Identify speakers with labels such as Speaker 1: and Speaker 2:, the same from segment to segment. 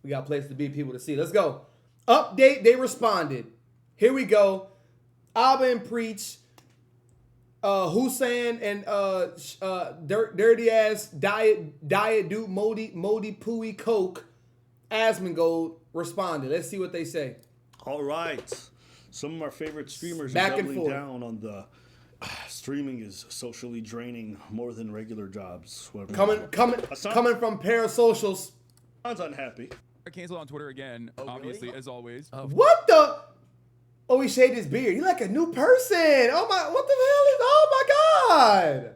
Speaker 1: We got places to be, people to see. Let's go. Update, they responded. Here we go. Abba and Preach. Hasan and dirty ass diet dude Modi Pooey Coke Asmongold responded. Let's see what they say.
Speaker 2: All right. Some of our favorite streamers
Speaker 1: Back
Speaker 2: are
Speaker 1: and
Speaker 2: doubling
Speaker 1: forth.
Speaker 2: down on the streaming is socially draining more than regular jobs.
Speaker 1: Coming from parasocials.
Speaker 2: Hasan's unhappy.
Speaker 3: I canceled on Twitter again, obviously,
Speaker 4: really?
Speaker 3: as always.
Speaker 1: What the? Oh, he shaved his beard. He's like a new person. Oh my! What the hell is? Oh my god!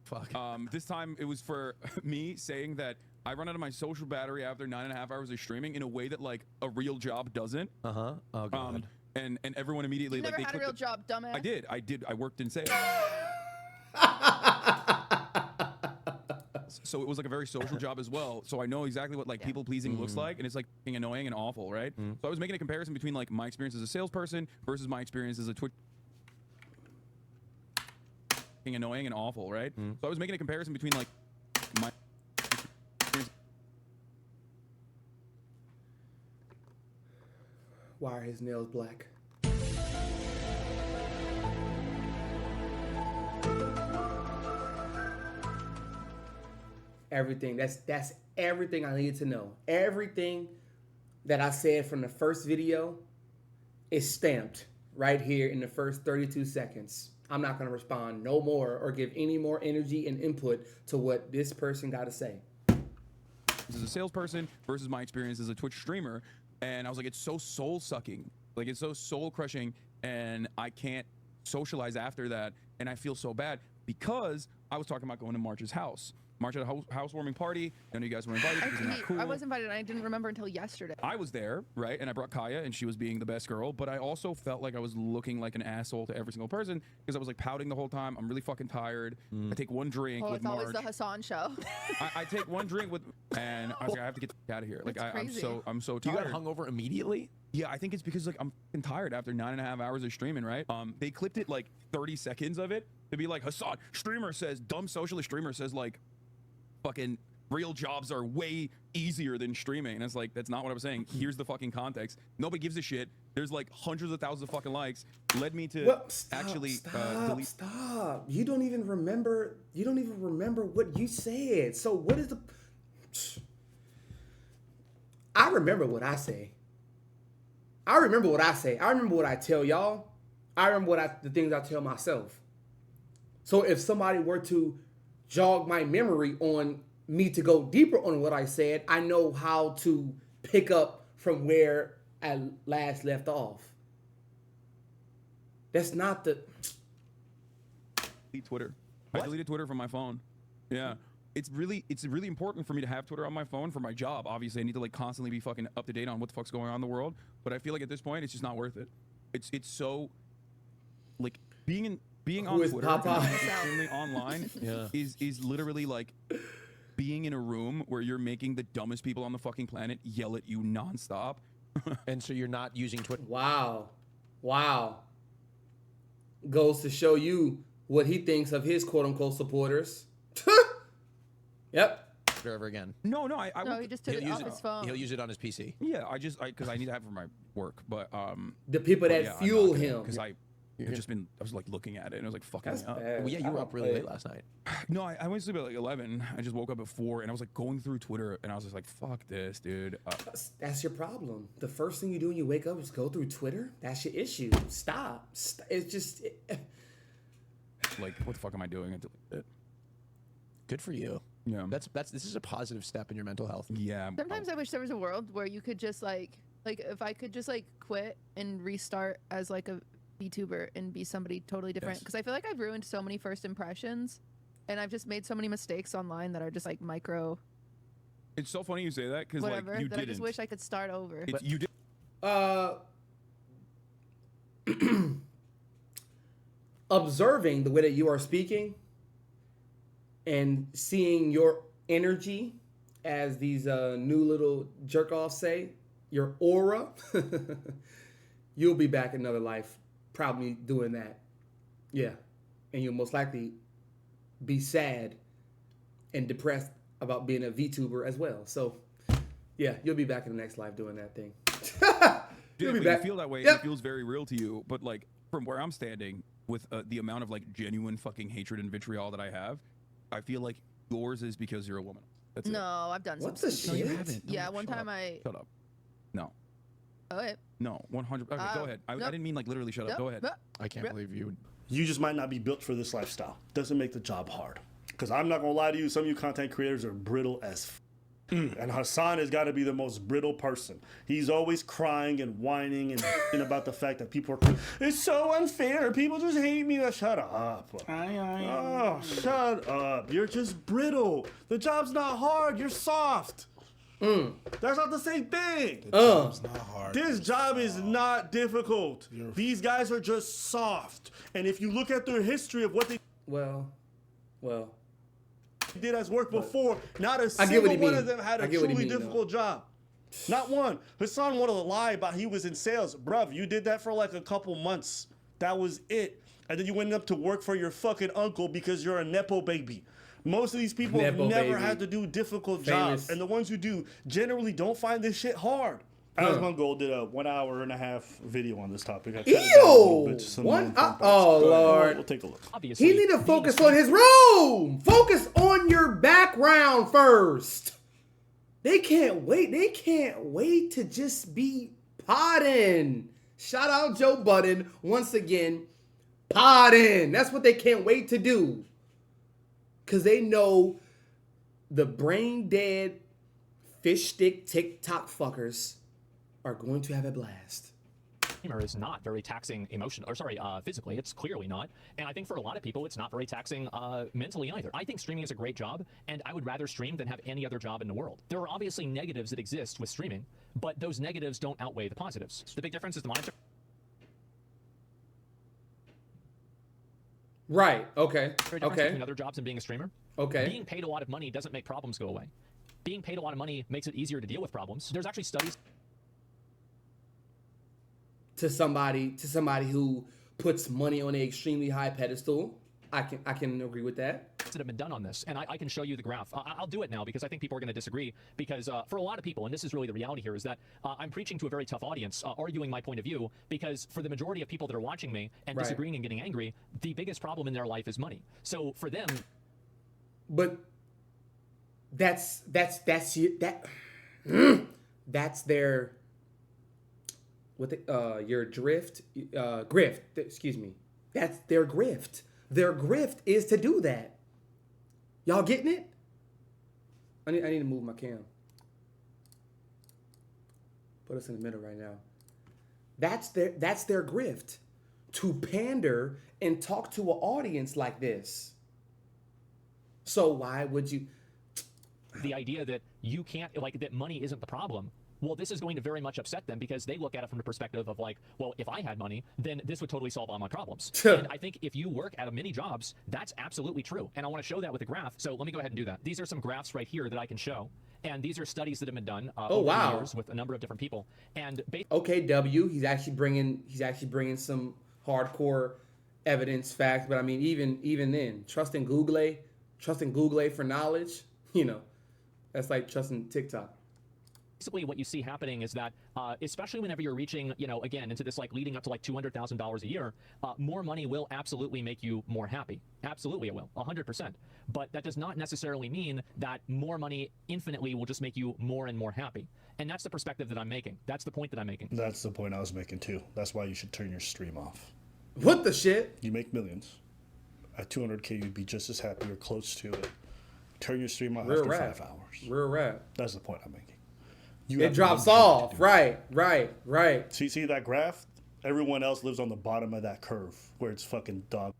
Speaker 4: Fuck.
Speaker 3: This time it was for me saying that I run out of my social battery after 9.5 hours of streaming in a way that like a real job doesn't.
Speaker 4: Uh-huh. Oh, God.
Speaker 3: And everyone immediately
Speaker 5: You
Speaker 3: like
Speaker 5: never
Speaker 3: they
Speaker 5: had a
Speaker 3: clicked
Speaker 5: real
Speaker 3: it.
Speaker 5: job, dumbass.
Speaker 3: I did. I worked in sales. So it was like a very social job as well. So I know exactly what like people pleasing looks like, and it's like fucking annoying and awful, right? So I was making a comparison between like my experience as a salesperson versus my experience as a Twitch. Fucking annoying and awful, right? So I was making a comparison between like my.
Speaker 1: Why are his nails black? Everything. That's everything I needed to know. Everything that I said from the first video is stamped right here in the first 32 seconds. I'm not going to respond no more or give any more energy and input to what this person got to say.
Speaker 3: As a salesperson versus my experience as a Twitch streamer, and I was like, it's so soul sucking, like it's so soul crushing, and I can't socialize after that, and I feel so bad because I was talking about going to March's house. March at a housewarming party. None of you guys were invited because you're not cool.
Speaker 5: I was invited and I didn't remember until yesterday.
Speaker 3: I was there, right? And I brought Kaya and she was being the best girl, but I also felt like I was looking like an asshole to every single person because I was like pouting the whole time. I'm really fucking tired. I take one drink
Speaker 5: Oh,
Speaker 3: with
Speaker 5: it's always
Speaker 3: March.
Speaker 5: the Hasan show.
Speaker 3: I take one drink with, and I was like, I have to get out of here. Like
Speaker 5: That's crazy.
Speaker 3: I'm so
Speaker 4: You
Speaker 3: tired.
Speaker 4: got hungover immediately?
Speaker 3: Yeah, I think it's because like I'm fucking tired after 9.5 hours of streaming, right? They clipped it like 30 seconds of it to be like, Hasan, streamer says, dumb socialist streamer says like, fucking real jobs are way easier than streaming. And it's like, that's not what I was saying. Here's the fucking context. Nobody gives a shit. There's like hundreds of thousands of fucking likes. Led me to delete.
Speaker 1: Stop. You don't even remember what you said. So what is the... I remember what I say. I remember what I say. I remember what I tell y'all. I remember the things I tell myself. So if somebody were to jog my memory on me to go deeper on what I said, I know how to pick up from where I last left off. That's not the...
Speaker 3: Delete Twitter. I deleted Twitter from my phone. Yeah. It's really important for me to have Twitter on my phone for my job. Obviously, I need to like constantly be fucking up to date on what the fuck's going on in the world. But I feel like at this point, it's just not worth it. It's so like being on Twitter and being extremely online is literally like being in a room where you're making the dumbest people on the fucking planet yell at you nonstop.
Speaker 4: And so you're not using Twitter?
Speaker 1: Wow. Goes to show you what he thinks of his quote-unquote supporters. Yep.
Speaker 4: Ever again?
Speaker 3: No,
Speaker 5: No, he just took it off his phone.
Speaker 4: He'll use it on his PC.
Speaker 3: Yeah, because I need to have it for my work, but
Speaker 1: The people that fuel him.
Speaker 3: because I was like looking at it and it was like fucking me up.
Speaker 1: bad.
Speaker 4: Well, yeah, you were up really late last night.
Speaker 3: No, I went to sleep at like 11. I just woke up at 4 and I was like going through Twitter and I was just like, fuck this, dude.
Speaker 1: That's your problem. The first thing you do when you wake up is go through Twitter. That's your issue. Stop. It's just...
Speaker 3: Like, what the fuck am I doing? I deleted it.
Speaker 4: Good for you.
Speaker 3: Yeah.
Speaker 4: This is a positive step in your mental health.
Speaker 3: Yeah.
Speaker 5: Sometimes I wish there was a world where you could just like if I could just like quit and restart as like a VTuber and be somebody totally different. Because I feel like I've ruined so many first impressions and I've just made so many mistakes online that are just like micro
Speaker 3: It's so funny you say that because like
Speaker 5: whatever
Speaker 3: you
Speaker 5: that I
Speaker 3: didn't.
Speaker 5: just wish I could start over.
Speaker 3: You did.
Speaker 1: Observing the way that you are speaking and seeing your energy, as these new little jerk-offs say, your aura, you'll be back in another life probably doing that. Yeah. And you'll most likely be sad and depressed about being a VTuber as well. So Yeah, you'll be back in the next life doing that thing.
Speaker 3: Dude,
Speaker 1: You'll be
Speaker 3: but
Speaker 1: back.
Speaker 3: you feel that way.
Speaker 1: Yep.
Speaker 3: And it feels very real to you. But like from where I'm standing, with the amount of like genuine fucking hatred and vitriol that I have, I feel like yours is because you're a woman. That's
Speaker 5: No,
Speaker 3: it.
Speaker 5: I've done
Speaker 1: What
Speaker 5: some.
Speaker 1: the
Speaker 5: stupid
Speaker 1: shit?
Speaker 3: No, you haven't. No,
Speaker 5: Yeah, one
Speaker 3: shut
Speaker 5: time
Speaker 3: up.
Speaker 5: I.
Speaker 3: Shut up. No.
Speaker 5: Oh wait.
Speaker 3: No. 100. Okay, go ahead. I
Speaker 5: nope.
Speaker 3: didn't mean like literally shut up.
Speaker 5: Nope,
Speaker 3: Go ahead.
Speaker 5: nope.
Speaker 4: I can't believe you.
Speaker 2: You just might not be built for this lifestyle. Doesn't make the job hard. Because I'm not going to lie to you, some of you content creators are brittle as and Hasan has got to be the most brittle person. He's always crying and whining and about the fact that people are, it's so unfair. People just hate me. Shut up. Oh, shut up. You're just brittle. The job's not hard. You're soft. That's not the same thing.
Speaker 6: It's not hard.
Speaker 2: This job is not difficult. These guys are just soft. And if you look at their history of what they
Speaker 1: Well.
Speaker 2: did as work before, not a
Speaker 1: I get
Speaker 2: single
Speaker 1: what he
Speaker 2: one
Speaker 1: mean.
Speaker 2: of them had
Speaker 1: I
Speaker 2: a
Speaker 1: get what he
Speaker 2: truly
Speaker 1: mean,
Speaker 2: difficult job. Not one. Hasan wanted to lie about he was in sales. Bruv, you did that for like a couple months. That was it. And then you went up to work for your fucking uncle because you're a Nepo baby. Most of these people have
Speaker 1: Nepo
Speaker 2: never
Speaker 1: baby.
Speaker 2: had to do difficult
Speaker 1: Famous.
Speaker 2: jobs. And the ones who do generally don't find this shit hard. Asmongold did a 1 hour and a half video on this topic. I cut it down a little
Speaker 1: Ew!
Speaker 2: bit to some
Speaker 1: One.
Speaker 2: important parts.
Speaker 1: Oh
Speaker 2: Go ahead.
Speaker 1: Lord.
Speaker 2: We'll take a look.
Speaker 1: He need to focus on his room. Focus on your background first. They can't wait. They can't wait to just be podding. Shout out Joe Budden once again. Podding. That's what they can't wait to do. Because they know the brain dead fish stick TikTok fuckers are going to have a blast.
Speaker 7: Is not very taxing physically. It's clearly not. And I think for a lot of people, it's not very taxing mentally either. I think streaming is a great job, and I would rather stream than have any other job in the world. There are obviously negatives that exist with streaming, but those negatives don't outweigh the positives. The big difference is the monetary.
Speaker 1: Right. Okay.
Speaker 7: Difference between other jobs and being a streamer.
Speaker 1: Okay.
Speaker 7: Being paid a lot of money doesn't make problems go away. Being paid a lot of money makes it easier to deal with problems. There's actually studies
Speaker 1: To somebody who puts money on an extremely high pedestal, I can agree with that.
Speaker 7: that have been done on this, and I can show you the graph. I'll do it now because I think people are going to disagree, because for a lot of people, and this is really the reality here, is that I'm preaching to a very tough audience, arguing my point of view, because for the majority of people that are watching me and disagreeing and getting angry, the biggest problem in their life is money. So for them,
Speaker 1: but that's their your grift, excuse me. That's their grift. Their grift is to do that. Y'all getting it? I need to move my cam. Put us in the middle right now. That's their grift. To pander and talk to an audience like this. So why would you?
Speaker 7: the idea that you can't, like, that money isn't the problem, well, this is going to very much upset them, because they look at it from the perspective of like, well, if I had money, then this would totally solve all my problems. And I think if you work at many jobs, that's absolutely true. And I want to show that with a graph. So let me go ahead and do that. These are some graphs right here that I can show. And these are studies that have been done over the years with a number of different people. And
Speaker 1: okay, W, he's actually bringing some hardcore evidence, facts. But I mean, even then, trusting Google for knowledge, that's like trusting TikTok.
Speaker 7: Basically, what you see happening is that, especially whenever you're reaching, again, into this, like, leading up to like $200,000 a year, more money will absolutely make you more happy. Absolutely, it will, 100%. But that does not necessarily mean that more money infinitely will just make you more and more happy. And that's the perspective that I'm making. That's the point that I'm making.
Speaker 2: That's the point I was making too. That's why you should turn your stream off.
Speaker 1: What the shit?
Speaker 2: You make millions. At 200K, you'd be just as happy or close to it. Turn your stream off after 5 hours.
Speaker 1: Real rap.
Speaker 2: That's the point I'm making.
Speaker 1: It drops off. Right.
Speaker 2: See that graph? Everyone else lives on the bottom of that curve where it's fucking dog,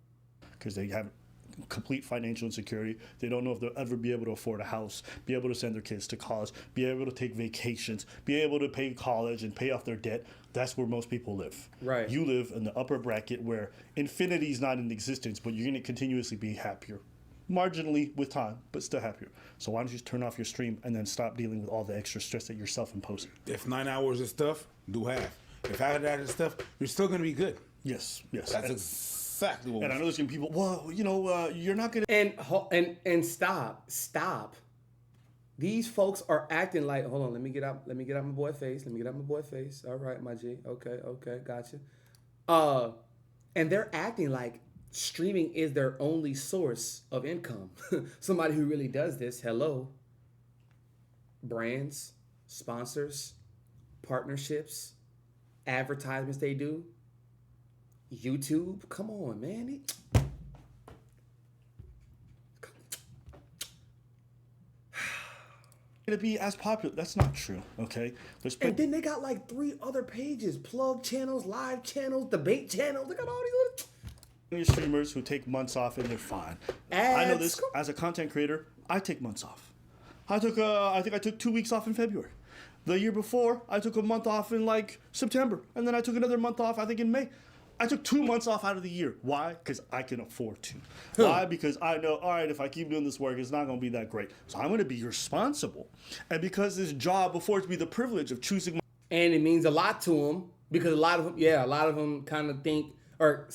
Speaker 2: because they have complete financial insecurity. They don't know if they'll ever be able to afford a house, be able to send their kids to college, be able to take vacations, be able to pay college and pay off their debt. That's where most people live.
Speaker 1: Right.
Speaker 2: You live in the upper bracket where infinity is not in existence, but you're going to continuously be happier. Marginally with time, but still happier. So why don't you just turn off your stream and then stop dealing with all the extra stress that you're self-imposing?
Speaker 6: If 9 hours of stuff, do half. If half of that is stuff, you're still going to be good.
Speaker 2: Yes.
Speaker 6: That's exactly what.
Speaker 2: And I know there's going to be people, well, you're not going to...
Speaker 1: And stop. These folks are acting like, hold on, let me get out my boy face. All right, my G. Okay, gotcha. And they're acting like streaming is their only source of income. Somebody who really does this, hello. Brands, sponsors, partnerships, advertisements they do. YouTube, come on, man.
Speaker 2: To be as popular. That's not true, okay?
Speaker 1: And then they got like 3 other pages: plug channels, live channels, debate channels. Look at all these
Speaker 2: little streamers who take months off and they're fine.
Speaker 1: ads.
Speaker 2: I know this as a content creator. I take months off. I think I took 2 weeks off in February. The year before, I took a month off in like September, and then I took another month off, I think, in May. I took 2 months off out of the year. Why? Because I can afford to. Why? Because I know, all right, if I keep doing this work, it's not going to be that great. So I'm going to be responsible. And because this job affords me the privilege of choosing
Speaker 1: and it means a lot to them, because a lot of them kind of think or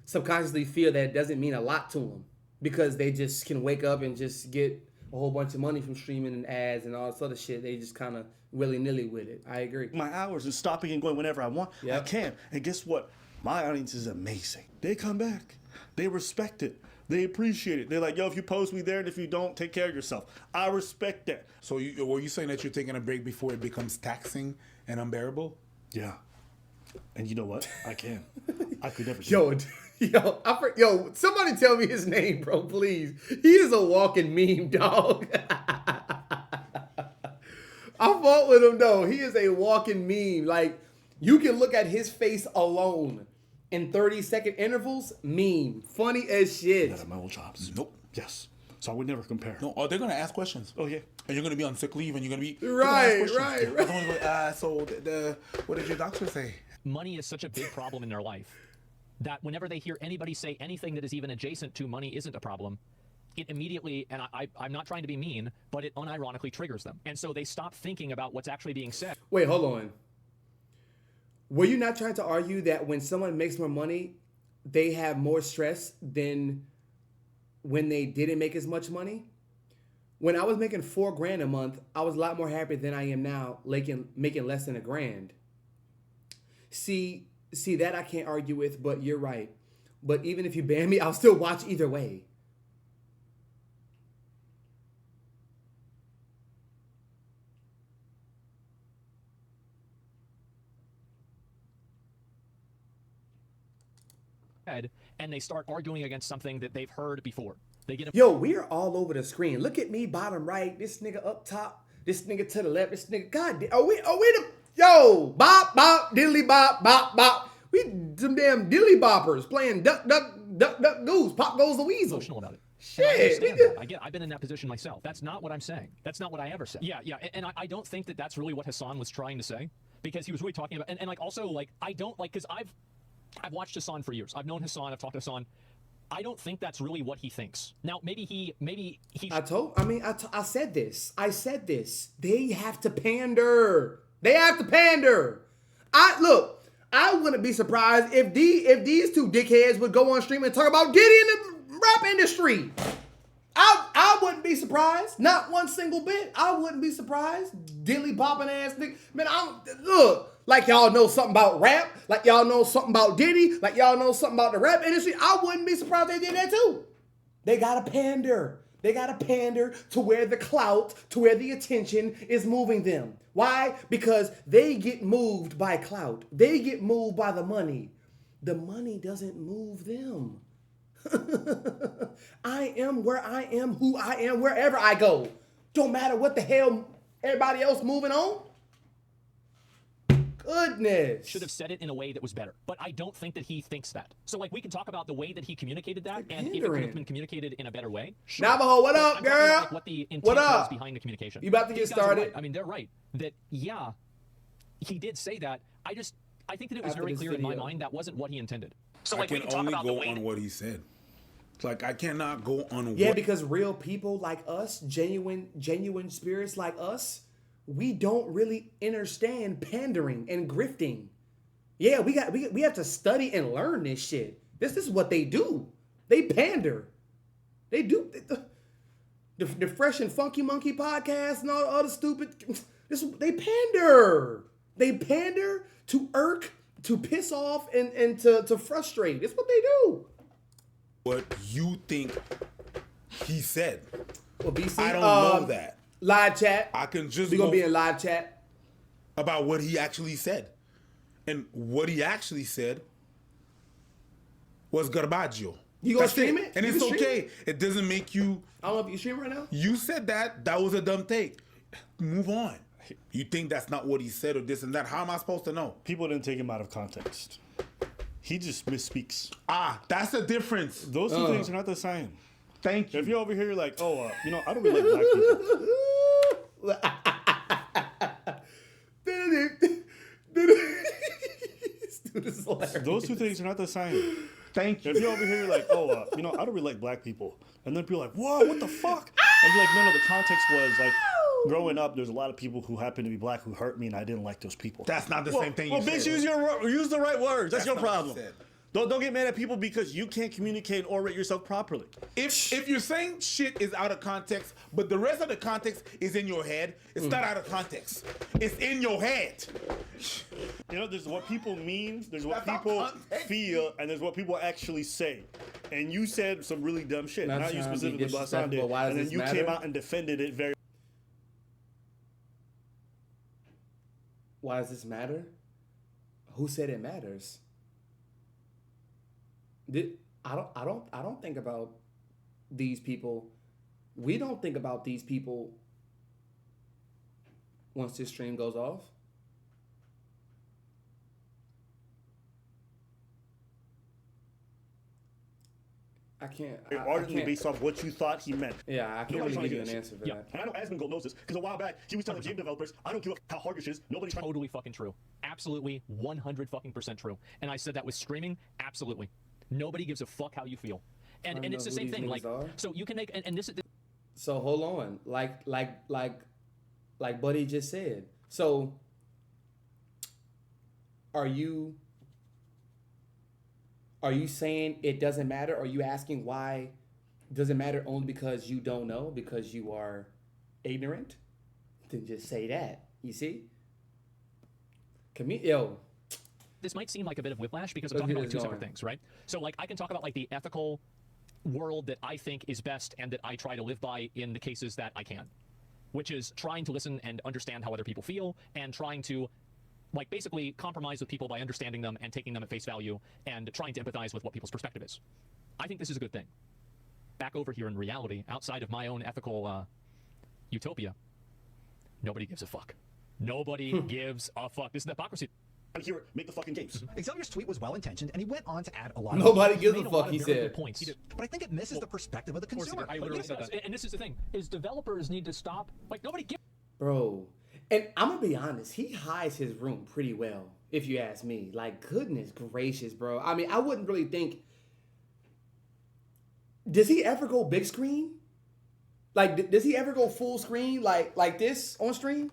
Speaker 1: subconsciously feel that it doesn't mean a lot to them because they just can wake up and just get a whole bunch of money from streaming and ads and all this other shit. They just kind of willy-nilly with it. I agree.
Speaker 2: my hours and stopping and going whenever I want, I can. And guess what? My audience is amazing. They come back. They respect it. They appreciate it. They're like, yo, if you post me there, and if you don't, take care of yourself. I respect that.
Speaker 6: So were you saying that you're taking a break before it becomes taxing and unbearable?
Speaker 2: Yeah. And you know what? I can. I could never do it.
Speaker 1: Yo, somebody tell me his name, bro, please. He is a walking meme, dog. I fought with him, though. He is a walking meme. Like, you can look at his face alone in 30-second intervals, meme. Funny as shit.
Speaker 2: That are my old jobs.
Speaker 6: Nope.
Speaker 2: Yes. So I would never compare.
Speaker 6: No, they're going to ask questions.
Speaker 2: Oh, yeah.
Speaker 6: And you're going to be on sick leave and you're going to be...
Speaker 1: Right.
Speaker 6: So what did your doctor say?
Speaker 7: Money is such a big problem in their life that whenever they hear anybody say anything that is even adjacent to money isn't a problem, it immediately, and I'm not trying to be mean, but it unironically triggers them. And so they stop thinking about what's actually being said.
Speaker 1: Wait, hold on. Were you not trying to argue that when someone makes more money, they have more stress than when they didn't make as much money? When I was making $4,000 a month, I was a lot more happy than I am now making less than $1,000. See that I can't argue with, but you're right. But even if you ban me, I'll still watch either way.
Speaker 7: And they start arguing against something that they've heard before. They get
Speaker 1: Yo, we are all over the screen. Look at me, bottom right. This nigga up top. This nigga to the left. This nigga. God, are we the yo bop bop diddly bop bop bop? We some damn diddly boppers playing duck duck duck duck goose. Pop goes the weasel.
Speaker 7: emotional about it.
Speaker 1: Shit.
Speaker 7: And I understand that. I've been in that position myself. That's not what I'm saying. That's not what I ever said. Yeah. And I don't think that that's really what Hasan was trying to say, because he was really talking about and like also like I don't like because I've watched Hasan for years. I've known Hasan. I've talked to Hasan. I don't think that's really what he thinks. Now, maybe he.
Speaker 1: I said this. They have to pander. I wouldn't be surprised if these two dickheads would go on stream and talk about Diddy in the rap industry. I wouldn't be surprised. Not one single bit. I wouldn't be surprised. Dilly bopping ass nigga. Man, look. Like y'all know something about rap. Like y'all know something about Diddy. Like y'all know something about the rap industry. I wouldn't be surprised they did that too. They gotta pander. They gotta pander to where the clout, to where the attention is moving them. Why? Because they get moved by clout. They get moved by the money. The money doesn't move them. I am where I am, who I am, wherever I go. Don't matter what the hell everybody else moving on. Goodness.
Speaker 7: Should have said it in a way that was better. But I don't think that he thinks that. So, like, we can talk about the way that he communicated that, and if it could have been communicated in a better way. Sure.
Speaker 1: Navajo, what up,
Speaker 7: I'm
Speaker 1: girl?
Speaker 7: talking about, like, what the intent was behind the communication.
Speaker 1: You about to get started?
Speaker 7: Right. I mean, they're right. That, yeah, he did say that. I think that it was
Speaker 1: After
Speaker 7: very
Speaker 1: this
Speaker 7: clear in my
Speaker 1: video.
Speaker 7: mind that wasn't what he intended. So,
Speaker 6: I
Speaker 7: like, we
Speaker 6: can
Speaker 7: can talk
Speaker 6: only
Speaker 7: about the
Speaker 6: go
Speaker 7: way
Speaker 6: on what he said. It's like I cannot go on
Speaker 1: Yeah,
Speaker 6: what...
Speaker 1: because real people like us, genuine spirits like us, we don't really understand pandering and grifting. Yeah, we have to study and learn this shit. This is what they do. They pander. They do. the Fresh and Funky Monkey podcast and all the other stupid. They pander. They pander to irk, to piss off, and to frustrate. That's what they do.
Speaker 6: What you think he said?
Speaker 1: Well, BC,
Speaker 6: I don't know that.
Speaker 1: Live chat.
Speaker 6: I can just
Speaker 1: We're gonna
Speaker 6: go
Speaker 1: be in live chat.
Speaker 6: about what he actually said. And what he actually said was garbaggio.
Speaker 1: You gonna
Speaker 6: That's
Speaker 1: stream it?
Speaker 6: And
Speaker 1: You
Speaker 6: it's
Speaker 1: can stream
Speaker 6: okay. It doesn't make you...
Speaker 1: I don't know if you stream right now.
Speaker 6: You said that. That was a dumb take. Move on. You think that's not what he said or this and that. How am I supposed to know?
Speaker 2: People didn't take him out of context. He just misspeaks.
Speaker 6: That's the difference.
Speaker 2: Those two things are not the same.
Speaker 6: Thank you.
Speaker 2: If you're over here, you're like, I don't really like black people.
Speaker 1: This dude is hilarious.
Speaker 2: Those two things are not the same.
Speaker 6: Thank you.
Speaker 2: If you're over here, you're like, I don't really like black people. And then people are like, whoa, what the fuck? And you're like, no, the context was like, growing up, there's a lot of people who happen to be black who hurt me, and I didn't like those people.
Speaker 6: That's not the same thing you said.
Speaker 2: Bitch, use the right words. That's your
Speaker 6: not what you
Speaker 2: problem.
Speaker 6: said.
Speaker 2: Don't get mad at people because you can't communicate or rate yourself properly.
Speaker 6: If you're saying shit is out of context, but the rest of the context is in your head, it's not out of context. It's in your head.
Speaker 2: There's what people mean, there's what
Speaker 6: That's
Speaker 2: people
Speaker 6: not context.
Speaker 2: feel, and there's what people actually say. And you said some really dumb shit.
Speaker 1: Not
Speaker 2: Not you
Speaker 1: trying to be
Speaker 2: specifically, but Hasan did.
Speaker 1: disrespectful, why does
Speaker 2: And then
Speaker 1: this
Speaker 2: you
Speaker 1: matter?
Speaker 2: came out and defended it very.
Speaker 1: Why does this matter? Who said it matters? I don't think about these people. We don't think about these people once this stream goes off. I can't.
Speaker 2: Ardently based off what you thought he meant.
Speaker 1: Yeah, I can't
Speaker 2: Nobody's
Speaker 1: really give you
Speaker 2: trying to
Speaker 1: an
Speaker 2: get
Speaker 1: answer for
Speaker 7: Yeah.
Speaker 1: that.
Speaker 2: And I know Asmongold knows this because a while back he was telling game developers, I don't give a how hard this is. Nobody's trying.
Speaker 7: Totally fucking true. Absolutely 100% true. And I said that with streaming. Absolutely. Nobody gives a fuck how you feel. And
Speaker 1: I
Speaker 7: it's the
Speaker 1: know
Speaker 7: same
Speaker 1: who
Speaker 7: thing.
Speaker 1: these
Speaker 7: Like,
Speaker 1: niggas are.
Speaker 7: so you can make and this is
Speaker 1: So hold on, like Buddy just said. So are you saying it doesn't matter? Are you asking why does it matter only because you don't know, because you are ignorant? Then just say that. You see?
Speaker 7: this might seem like a bit of whiplash because I'm
Speaker 1: Let's
Speaker 7: talking
Speaker 1: get
Speaker 7: about like
Speaker 1: this
Speaker 7: two separate
Speaker 1: going.
Speaker 7: things, right? So like I can talk about like the ethical world that I think is best and that I try to live by in the cases that I can, which is trying to listen and understand how other people feel and trying to like basically compromise with people by understanding them and taking them at face value and trying to empathize with what people's perspective is. I think this is a good thing. Back over here in reality, outside of my own ethical utopia, nobody gives a fuck. Nobody gives a fuck. This is the hypocrisy.
Speaker 2: Here, make the fucking games.
Speaker 8: Xavier's tweet was well intentioned, and he went on to add a lot.
Speaker 1: Nobody
Speaker 8: of
Speaker 1: gives
Speaker 7: Made
Speaker 1: a
Speaker 7: a lot
Speaker 1: fuck.
Speaker 7: of
Speaker 1: He
Speaker 7: very good
Speaker 1: said.
Speaker 7: points.
Speaker 8: but I think it misses the perspective of the
Speaker 7: Of course,
Speaker 8: consumer.
Speaker 7: I literally said that. And this is the thing: is developers need to stop. Like nobody gives.
Speaker 1: Bro, and I'm gonna be honest, he hides his room pretty well, if you ask me. Like, goodness gracious, bro. I mean, I wouldn't really think. Does he ever go big screen? Like, does he ever go full screen like this on stream?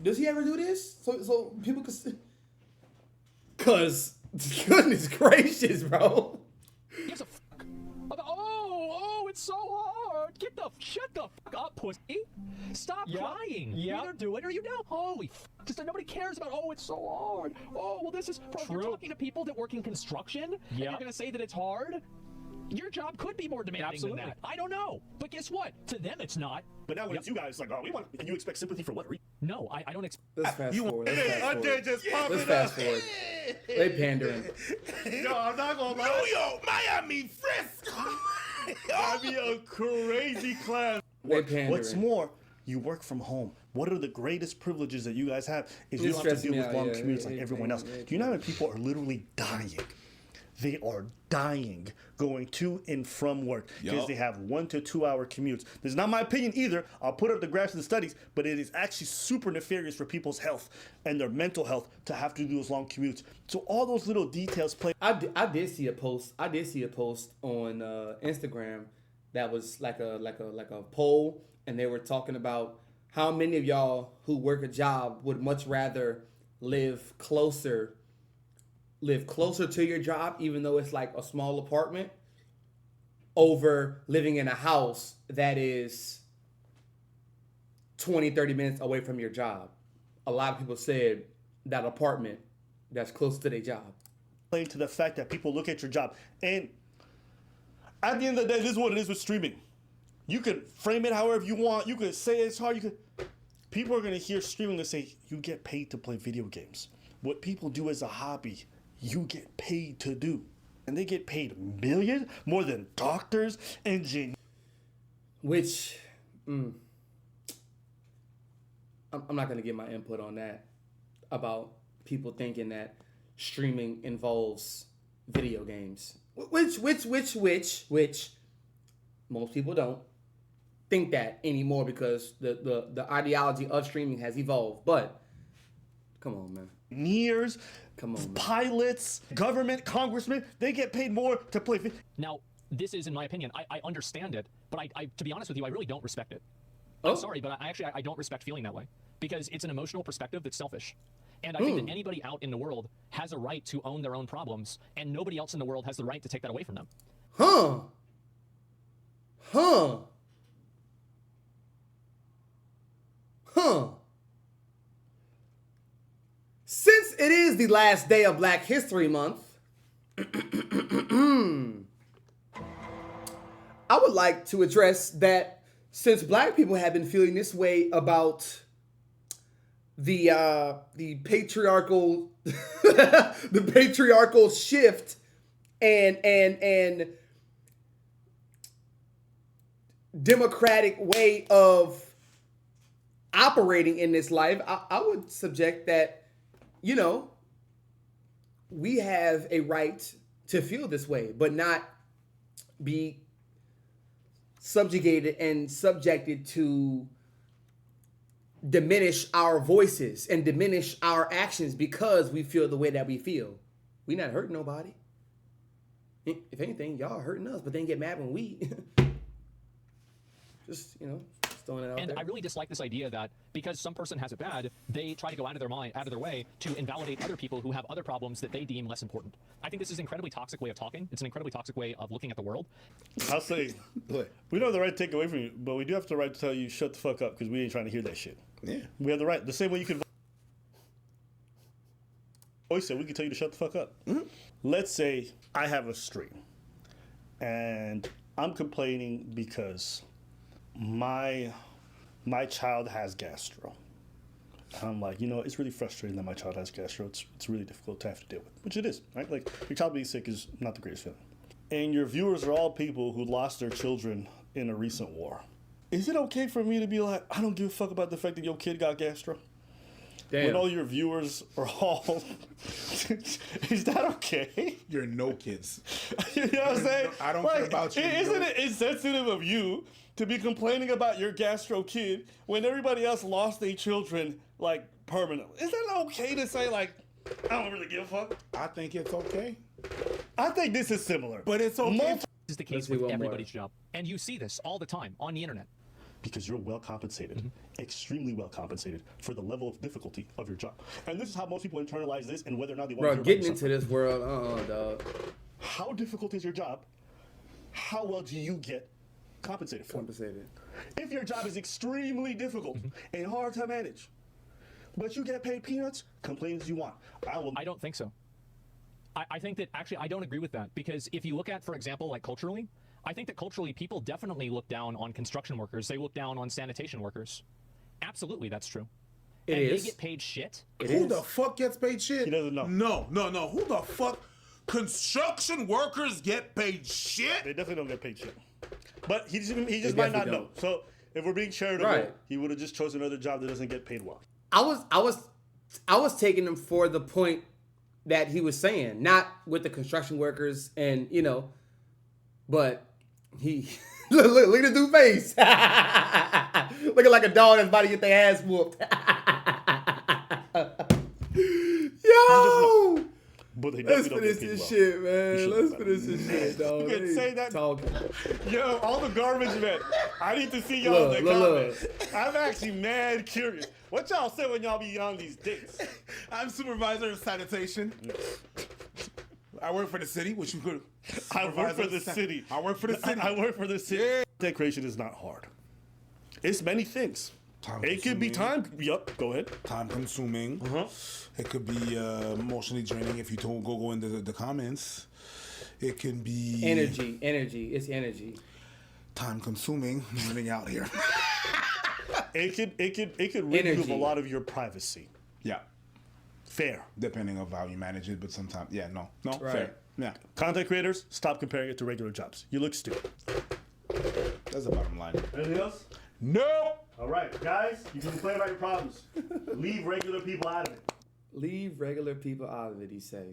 Speaker 1: Does he ever do this so people can see? Cause goodness gracious, bro.
Speaker 7: Gives a fuck. About, oh, it's so hard. Shut the fuck up, pussy. Stop crying. You either do it or you don't. Holy fuck. Just nobody cares about, oh, it's so hard. Oh, well, this is, bro, you're talking to people that work in construction, and you're going to say that it's hard? Your job could be more demanding than that. I don't know. But guess what? To them, it's not.
Speaker 2: But now when it's you guys, like, oh, we want, and you expect sympathy for what reason?
Speaker 7: No, I don't expect.
Speaker 1: Let's fast
Speaker 2: You
Speaker 1: forward.
Speaker 2: want
Speaker 1: Let's fast forward.
Speaker 2: just pop
Speaker 1: Let's
Speaker 2: it
Speaker 1: fast
Speaker 2: up.
Speaker 1: forward. They pandering.
Speaker 2: Yo, I'm not gonna
Speaker 6: New
Speaker 2: lie.
Speaker 6: York, Miami, Frisco.
Speaker 2: That'd be a crazy class.
Speaker 1: They pandering.
Speaker 2: What's more, you work from home. What are the greatest privileges that you guys have is you
Speaker 1: It
Speaker 2: don't have to
Speaker 1: stresses
Speaker 2: deal
Speaker 1: me
Speaker 2: with
Speaker 1: out,
Speaker 2: long
Speaker 1: yeah.
Speaker 2: commutes like
Speaker 1: It-
Speaker 2: everyone else.
Speaker 1: it-
Speaker 2: Do you know how many people are literally dying? They are dying going to and from work because
Speaker 6: Yup.
Speaker 2: they have 1 to 2 hour commutes. This is not my opinion either. I'll put up the graphs of the studies, but it is actually super nefarious for people's health and their mental health to have to do those long commutes. So all those little details play.
Speaker 1: I did see a post. I did see a post on Instagram that was like a poll, and they were talking about how many of y'all who work a job would much rather live closer to your job, even though it's like a small apartment, over living in a house that is 20, 30 minutes away from your job. A lot of people said that apartment that's close to their job.
Speaker 2: To the fact that people look at your job. And at the end of the day, this is what it is with streaming. You can frame it however you want. You can say it's hard. People are going to hear streaming and say, you get paid to play video games. What people do as a hobby, you get paid to do. And they get paid millions, more than doctors, engineers.
Speaker 1: Which, I'm not going to give my input on that, about people thinking that streaming involves video games. Which most people don't think that anymore because the ideology of streaming has evolved. But come on, man.
Speaker 2: Engineers,
Speaker 1: come on, man.
Speaker 2: Pilots, government, congressmen, they get paid more to play.
Speaker 7: Now, this is, in my opinion, I understand it, but I to be honest with you, I really don't respect it.
Speaker 1: Oh.
Speaker 7: I'm sorry, but I don't respect feeling that way because it's an emotional perspective that's selfish. And I think that anybody out in the world has a right to own their own problems, and nobody else in the world has the right to take that away from them.
Speaker 1: Huh. Since it is the last day of Black History Month, I would like to address that since Black people have been feeling this way about the patriarchal the patriarchal shift and democratic way of operating in this life, I would subject that, you know, we have a right to feel this way, but not be subjugated and subjected to diminish our voices and diminish our actions because we feel the way that we feel. We not hurting nobody. If anything, y'all hurting us, but then get mad when we just, you know, just throwing it out
Speaker 7: And
Speaker 1: there.
Speaker 7: I really dislike this idea that because some person has it bad, they try to go out of their way to invalidate other people who have other problems that they deem less important. I think this is an incredibly toxic way of talking. It's an incredibly toxic way of looking at the world.
Speaker 2: I'll say, we don't have the right to take away from you, but we do have the right to tell you shut the fuck up because we ain't trying to hear that shit.
Speaker 6: Yeah.
Speaker 2: We have the right. The same way you can voice it, we can tell you to shut the fuck up. Mm-hmm. Let's say I have a stream and I'm complaining because my child has gastro. I'm like, you know, it's really frustrating that my child has gastro. It's really difficult to have to deal with, which it is, right? Like, your child being sick is not the greatest feeling. And your viewers are all people who lost their children in a recent war. Is it okay for me to be like, I don't give a fuck about the fact that your kid got gastro?
Speaker 1: Damn.
Speaker 2: When all your viewers are all... Is that okay?
Speaker 6: You're no kids.
Speaker 2: You know what I'm saying?
Speaker 6: I don't care about you.
Speaker 2: Isn't it insensitive of you to be complaining about your gastro kid when everybody else lost their children, like, permanently? Is that okay to say, like, I don't really give a fuck?
Speaker 6: I think it's okay.
Speaker 2: I think this is similar.
Speaker 6: But it's okay.
Speaker 7: This is the case with everybody's job. And you see this all the time on the internet.
Speaker 2: Because you're well compensated, extremely well compensated for the level of difficulty of your job. And this is how most people internalize this and whether or not they want to hear
Speaker 1: Getting
Speaker 2: about
Speaker 1: into this world, dog.
Speaker 2: How difficult is your job? How well do you get compensated for? If your job is extremely difficult and hard to manage, but you get paid peanuts, complain as you want.
Speaker 7: I don't think so. I think that actually I don't agree with that because if you look at, for example, like culturally, I think that culturally people definitely look down on construction workers. They look down on sanitation workers. Absolutely, that's true.
Speaker 1: It
Speaker 7: and
Speaker 1: is.
Speaker 7: They get paid shit.
Speaker 6: Who the fuck gets paid shit?
Speaker 2: He doesn't know.
Speaker 6: No. Who the fuck? Construction workers get paid shit?
Speaker 2: They definitely don't get paid shit. But he just might not know. So if we're being charitable, he would have just chosen another job that doesn't get paid well.
Speaker 1: I was taking him for the point that he was saying, not with the construction workers and, you know, but he look at the dude's face. Looking like a dog that's about to get their ass whooped. Yo!
Speaker 2: But they
Speaker 1: Let's
Speaker 2: definitely
Speaker 1: finish
Speaker 2: don't get paid
Speaker 1: this
Speaker 2: well.
Speaker 1: shit, man. Let's finish this shit, dog.
Speaker 2: You can say that.
Speaker 1: Talking.
Speaker 2: Yo, all the garbage, man. I need to see y'all in the comments. I'm actually mad curious. What y'all say when y'all be on these dates?
Speaker 6: I'm supervisor of sanitation. I work for the city, which you could.
Speaker 2: I work for the city.
Speaker 6: I work for the city.
Speaker 2: I work for the city. Content creation is not hard. It's many things. It could be time. Yup. Go ahead.
Speaker 6: Time consuming. It could be emotionally draining if you don't go into the comments. It can be
Speaker 1: energy. It's energy.
Speaker 6: Time consuming. I'm running out here.
Speaker 2: It could remove a lot of your privacy.
Speaker 6: Yeah.
Speaker 2: Fair.
Speaker 6: Depending on how you manage it, but sometimes, no,
Speaker 1: Right.
Speaker 6: fair. Yeah.
Speaker 2: Content creators, stop comparing it to regular jobs. You look stupid.
Speaker 6: That's the bottom line.
Speaker 2: Anything else?
Speaker 6: No.
Speaker 2: All right, guys, you can complain about your problems. Leave regular people out of it.
Speaker 1: Leave regular people out of it, he say.